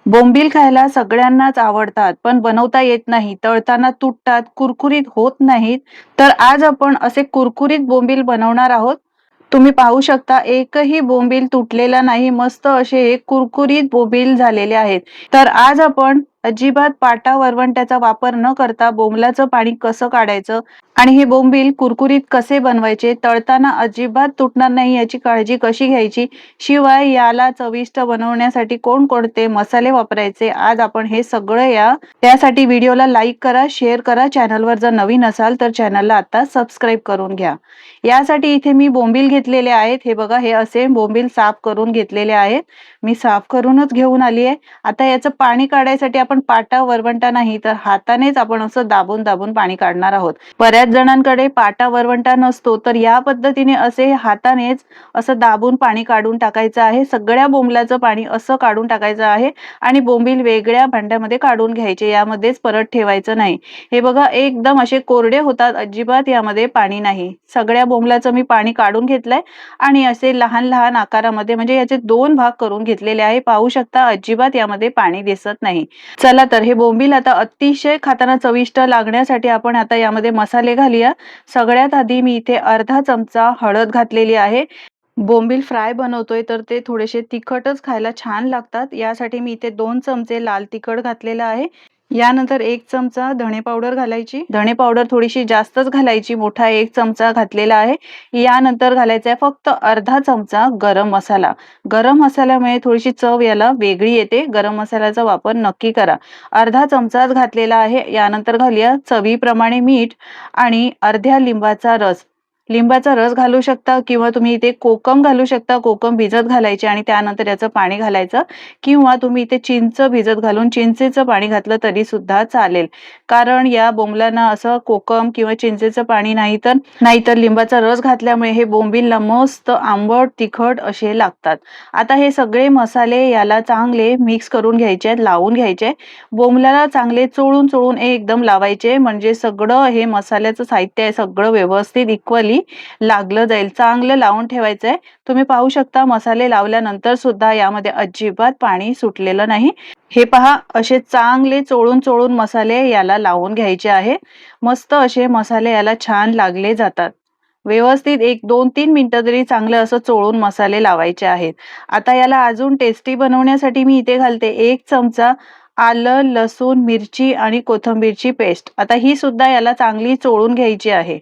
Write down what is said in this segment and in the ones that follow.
बोंबील खायला सगळ्यांनाच आवडतात, पण बनवता येत नाही. तळताना तुटतात, कुरकुरीत होत नाहीत. तर आज आपण असे कुरकुरीत बोंबील बनवणार आहोत. तुम्ही पाहू शकता एकही बोंबील तुटलेला नाही. मस्त असे हे कुरकुरीत बोंबील झालेले आहेत. तर आज आपण अजिबात पाटा वरवंट्याचा वापर न करता बोंबलाचं पाणी कसं काढायचं आणि हे बोंबील कुरकुरीत कसे बनवायचे, तळताना अजिबात तुटणार नाही याची काळजी कशी घ्यायची, शिवाय याला चविष्ट बनवण्यासाठी कोणकोणते मसाले वापरायचे, आज आपण हे सगळं त्यासाठी व्हिडिओला लाईक करा, शेअर करा. चॅनलवर जर नवीन असाल तर चॅनलला आता सबस्क्राईब करून घ्या. यासाठी इथे मी बोंबील घेतलेले आहेत. हे बघा, हे असे बोंबील साफ करून घेतलेले आहेत. मी साफ करूनच घेऊन आली आहे. आता याचं पाणी काढायसाठी आपण पाटा वरवंटा नाही तर हातानेच आपण असं दाबून दाबून पाणी काढणार आहोत. बऱ्याच जणांकडे पाटा वरवंटा नसतो, तर या पद्धतीने असे हातानेच असं दाबून पाणी काढून टाकायचं आहे. सगळ्या बोंबलाचं पाणी असं काढून टाकायचं आहे आणि बोंबील वेगळ्या भांड्यामध्ये काढून घ्यायचे, यामध्येच परत ठेवायचं नाही. हे बघा, एकदम असे कोरडे होतात, अजिबात यामध्ये पाणी नाही. सगळ्या बोंबलाचं मी पाणी काढून घेतलंय आणि असे लहान लहान आकारामध्ये म्हणजे याचे 2 भाग करून घेतलेले आहे. पाहू शकता अजिबात यामध्ये पाणी दिसत नाही. चला तर हे बोंबील आता अतिशय खाताना चविष्ट लागण्यासाठी आपण आता यामध्ये मसाले घालूया. सगळ्यात आधी मी इथे अर्धा चमचा हळद घातलेली आहे. बोंबील फ्राय बनवतोय तर ते थोडेसे तिखटच खायला छान लागतात. यासाठी मी इथे 2 चमचे लाल तिखट घातलेलं आहे. यानंतर 1 चमचा धणे पावडर घालायची. धणे पावडर थोडीशी जास्तच घालायची, मोठा 1 चमचा घातलेला आहे. यानंतर घालायचा आहे फक्त अर्धा चमचा गरम मसाला. गरम मसाल्यामुळे थोडीशी चव याला वेगळी येते. गरम मसाल्याचा वापर नक्की करा. अर्धा चमचाच घातलेला आहे. यानंतर घालूया चवीप्रमाणे मीठ आणि अर्ध्या लिंबाचा रस. लिंबाचा रस घालू शकता किंवा तुम्ही इथे कोकम घालू शकता. कोकम भिजत घालायचे आणि त्यानंतर याचं पाणी घालायचं, किंवा तुम्ही इथे चिंच भिजत घालून चिंचेचं पाणी घातलं तरी सुद्धा चालेल. कारण या बोंबलांना असं कोकम किंवा चिंचेचं पाणी नाहीतर लिंबाचा रस घातल्यामुळे हे बोंबीलला मस्त आंबट तिखट असे लागतात. आता हे सगळे मसाले याला चांगले मिक्स करून घ्यायचे आहेत, लावून घ्यायचे. बोंबलाला चांगले चोळून चोळून एकदम लावायचे, म्हणजे सगळं हे मसाल्याचं साहित्य आहे सगळं व्यवस्थित इक्वली लागलं जाईल. चांगलं लावून ठेवायचंय. तुम्ही पाहू शकता मसाले लावल्यानंतर सुद्धा यामध्ये अजिबात पाणी सुटलेलं नाही. हे पहा, असे चांगले चोळून चोळून मसाले याला लावून घ्यायचे आहे. मस्त असे मसाले याला छान लागले जातात. व्यवस्थित 1-2-3 मिनिटं तरी चांगलं असं चोळून मसाले लावायचे आहेत. आता याला अजून टेस्टी बनवण्यासाठी मी इथे घालते 1 चमचा आलं, लसूण, मिरची आणि कोथिंबीरची पेस्ट. आता ही सुद्धा याला चांगली चोळून घ्यायची आहे.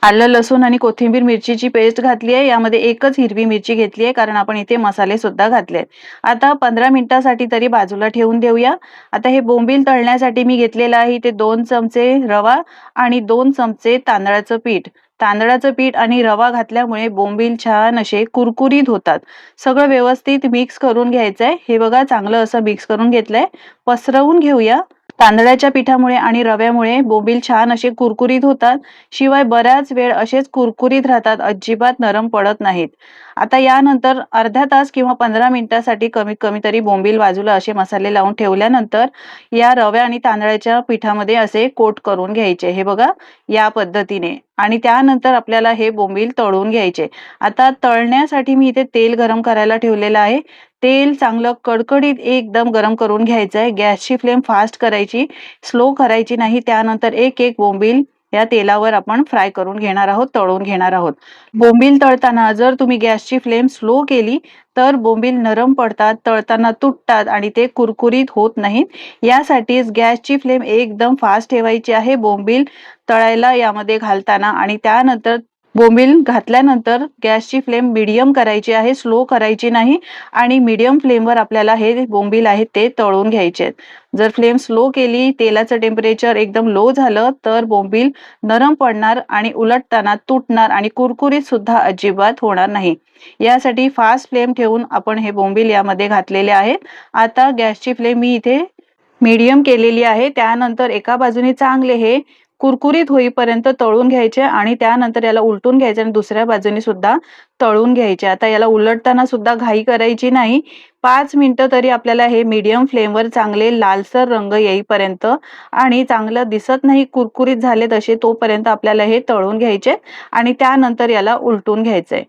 आलं, लसूण आणि कोथिंबीर मिरचीची पेस्ट घातली आहे. यामध्ये एकच हिरवी मिरची घेतली आहे, कारण आपण इथे मसाले सुद्धा घातले आहेत. आता 15 मिनिटासाठी तरी बाजूला ठेवून देऊया. आता हे बोंबील तळण्यासाठी मी घेतलेलं आहे इथे 2 चमचे रवा आणि 2 चमचे तांदळाचं पीठ. तांदळाचं पीठ आणि रवा घातल्यामुळे बोंबील छान असे कुरकुरीत होतात. सगळं व्यवस्थित मिक्स करून घ्यायचंय. हे बघा, चांगलं असं मिक्स करून घेतलंय. पसरवून घेऊया. तांदळाच्या पिठामुळे आणि रव्यामुळे बोंबील छान असे कुरकुरीत होतात. शिवाय बऱ्याच वेळ असेच कुरकुरीत राहतात, अजिबात नरम पडत नाहीत. आता यानंतर अर्धा तास किंवा 15 मिनिटासाठी कमीत कमी तरी बोंबील बाजूला असे मसाले लावून ठेवल्यानंतर या रव्या आणि तांदळाच्या पिठामध्ये असे कोट करून घ्यायचे. हे बघा, या पद्धतीने. आणि त्यानंतर आपल्याला हे बोंबील तळून घ्यायचे. आता तळण्यासाठी मी इथे तेल गरम करायला ठेवलेलं आहे. तेल चांगलं कडकडीत एकदम गरम करून घ्यायचं आहे. गॅसची फ्लेम फास्ट करायची, स्लो करायची नाही. त्यानंतर एक एक बोंबील या तेलावर आपण फ्राय करून घेणार आहोत, तळून घेणार आहोत. बोंबील तळताना जर तुम्ही गॅसची फ्लेम स्लो केली तर बोंबील नरम पडतात, तळताना तुटतात आणि ते कुरकुरीत होत नाहीत. यासाठीच गॅसची फ्लेम एकदम फास्ट ठेवायची आहे बोंबील तळायला यामध्ये घालताना. आणि त्यानंतर बोंबील घातल्यानंतर गॅसची फ्लेम मीडियम करायची आहे, स्लो करायची नाही. आणि मीडियम फ्लेमवर आपल्याला हे बोंबील आहेत ते तळून घ्यायचे आहेत. जर फ्लेम स्लो केली, तेलाचं टेम्परेचर एकदम लो झालं तर बोंबील नरम पडणार आणि उलटताना तुटणार आणि कुरकुरीत सुद्धा अजिबात होणार नाही. यासाठी फास्ट फ्लेम ठेवून आपण हे बोंबील यामध्ये घातलेले आहेत. आता गॅसची फ्लेम मी इथे मीडियम केलेली आहे. त्यानंतर एका बाजूने चांगले हे कुरकुरीत होईपर्यंत तळून घ्यायचे आणि त्यानंतर याला उलटून घ्यायचे आणि दुसऱ्या बाजूने सुद्धा तळून घ्यायचे. आता याला उलटताना सुद्धा घाई करायची नाही. 5 मिनिटं तरी आपल्याला हे मीडियम फ्लेमवर चांगले लालसर रंग येईपर्यंत आणि चांगलं दिसत नाही कुरकुरीत झाले तसे, तोपर्यंत आपल्याला हे तळून घ्यायचे आणि त्यानंतर याला उलटून घ्यायचंय.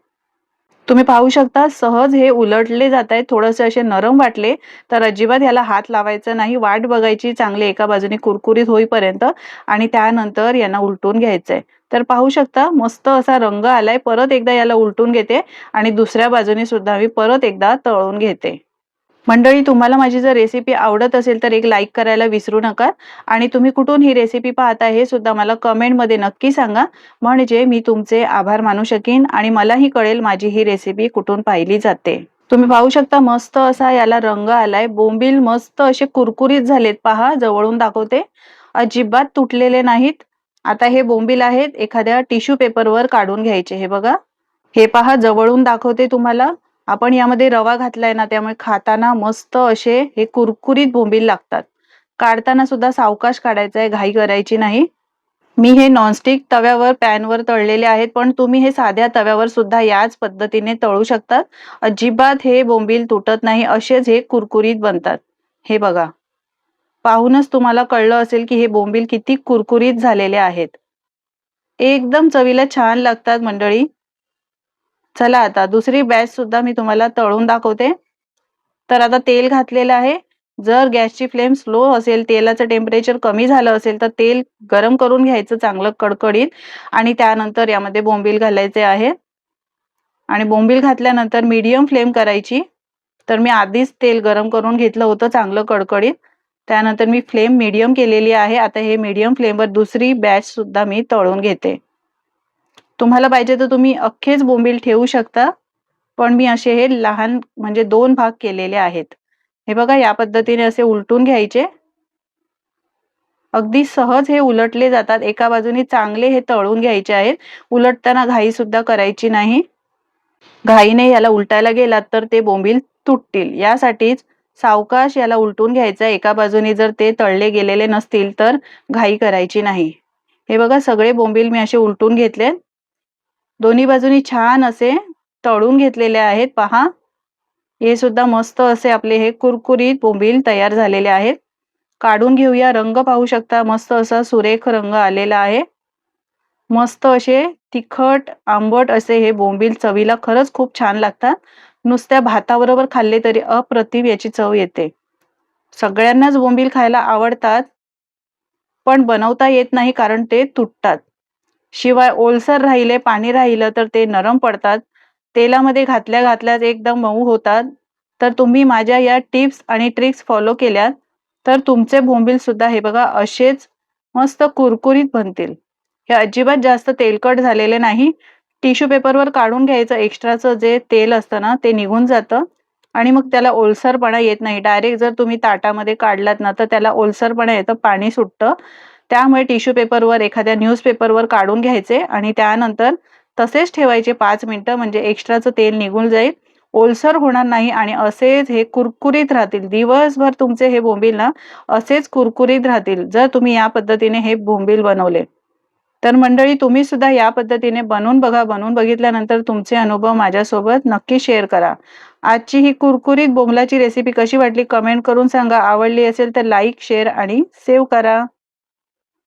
तुम्ही पाहू शकता सहज हे उलटले जात आहेत. थोडेसे असे नरम वाटले तर अजिबात ह्याला हात लावायचा नाही. वाट बघायची चांगली एका बाजूने कुरकुरीत होईपर्यंत आणि त्यानंतर यांना उलटून घ्यायचंय. तर पाहू शकता मस्त असा रंग आलाय. परत एकदा याला उलटून घेते आणि दुसऱ्या बाजूने सुद्धा मी परत एकदा तळून घेते. मंडळी, तुम्हाला माझी जर रेसिपी आवडत असेल तर एक लाईक करायला विसरू नका आणि तुम्ही कुठून ही रेसिपी पाहता हे सुद्धा मला कमेंटमध्ये नक्की सांगा, म्हणजे मी तुमचे आभार मानू शकीन आणि मलाही कळेल माझी ही रेसिपी कुठून पाहिली जाते. तुम्ही पाहू शकता मस्त असा याला रंग आलाय. बोंबील मस्त असे कुरकुरीत झालेत. पहा, जवळून दाखवते. अजिबात तुटलेले नाहीत. आता हे बोंबील आहेत एखाद्या टिश्यू पेपरवर काढून घ्यायचे. हे बघा, हे पहा, जवळून दाखवते तुम्हाला. आपण यामध्ये रवा घातलाय ना, त्यामुळे खाताना मस्त असे हे कुरकुरीत बोंबील लागतात. काढताना सुद्धा सावकाश काढायचं आहे, घाई करायची नाही. मी हे नॉनस्टिक तव्यावर पॅनवर तळलेले आहेत, पण तुम्ही हे साध्या तव्यावर सुद्धा याच पद्धतीने तळू शकतात. अजिबात हे बोंबील तुटत नाही, असेच हे कुरकुरीत बनतात. हे बघा, पाहूनच तुम्हाला कळलं असेल की हे बोंबील किती कुरकुरीत झालेले आहेत. एकदम चवीला छान लागतात मंडळी. चला आता दुसरी बॅच सुद्धा मी तुम्हाला तळून दाखवते. तर आता तेल घातलेलं आहे. जर गॅसची फ्लेम स्लो असेल, तेलाचं टेम्परेचर कमी झालं असेल, तर तेल गरम करून घ्यायचं चांगलं कडकडीत आणि त्यानंतर यामध्ये बोंबील घालायचे आहे. आणि बोंबील घातल्यानंतर मीडियम फ्लेम करायची. तर मी आधीच तेल गरम करून घेतलं होतं चांगलं कडकडीत. त्यानंतर मी फ्लेम मीडियम केलेली आहे. आता हे मीडियम फ्लेमवर दुसरी बॅच सुद्धा मी तळून घेते. तुम्हाला पाहिजे तर तुम्ही अख्खेच बोंबील ठेवू शकता, पण मी असे हे लहान म्हणजे 2 भाग केलेले आहेत. हे बघा, या पद्धतीने असे उलटून घ्यायचे. अगदी सहज हे उलटले जातात. एका बाजूने चांगले हे तळून घ्यायचे आहेत. उलटताना घाई सुद्धा करायची नाही. घाईने याला उलटायला गेलात तर ते बोंबील तुटतील. यासाठीच सावकाश याला उलटून घ्यायचं. एका बाजूने जर ते तळले गेलेले नसतील तर घाई करायची नाही. हे बघा, सगळे बोंबील मी असे उलटून घेतले. दोन्ही बाजूनी छान असे तळून घेतलेले आहेत. पहा, हे सुद्धा मस्त असे आपले हे कुरकुरीत बोंबील तयार झालेले आहेत. काढून घेऊया. रंग पाहू शकता, मस्त असा सुरेख रंग आलेला आहे. मस्त असे तिखट आंबट असे हे बोंबील चवीला खरंच खूप छान लागतात. नुसत्या भाताबरोबर खाल्ले तरी अप्रतिम याची चव येते. सगळ्यांनाच बोंबील खायला आवडतात, पण बनवता येत नाही कारण ते तुटतात. शिवाय ओलसर राहिले, पाणी राहिलं तर ते नरम पडतात. तेलामध्ये घातल्या घातल्याच एकदम मऊ होतात. तर तुम्ही माझ्या या टिप्स आणि ट्रिक्स फॉलो केल्यात तर तुमचे बोंबील सुद्धा हे बघा असेच मस्त कुरकुरीत बनतील. हे अजिबात जास्त तेलकट झालेले नाही. टिश्यू पेपरवर काढून घ्यायचं, एक्स्ट्राचं जे तेल असतं ना ते निघून जातं आणि मग त्याला ओलसरपणा येत नाही. डायरेक्ट जर तुम्ही ताटामध्ये काढलात ना तर त्याला ओलसरपणा येतं, पाणी सुटतं. त्यामुळे टिश्यू पेपरवर एखाद्या न्यूजपेपरवर काढून घ्यायचे आणि त्यानंतर तसेच ठेवायचे 5 मिनिटं, म्हणजे एक्स्ट्राचं तेल निघून जाईल. ओलसर होणार नाही आणि असेच हे कुरकुरीत राहतील. दिवसभर तुमचे हे बोंबील ना असेच कुरकुरीत राहतील जर तुम्ही या पद्धतीने हे बोंबील बनवले. तर मंडळी, तुम्ही सुद्धा या पद्धतीने बनवून बघा. बनवून बघितल्यानंतर तुमचे अनुभव माझ्यासोबत नक्की शेअर करा. आजची ही कुरकुरीत बोंबलाची रेसिपी कशी वाटली कमेंट करून सांगा. आवडली असेल तर लाईक, शेअर आणि सेव्ह करा.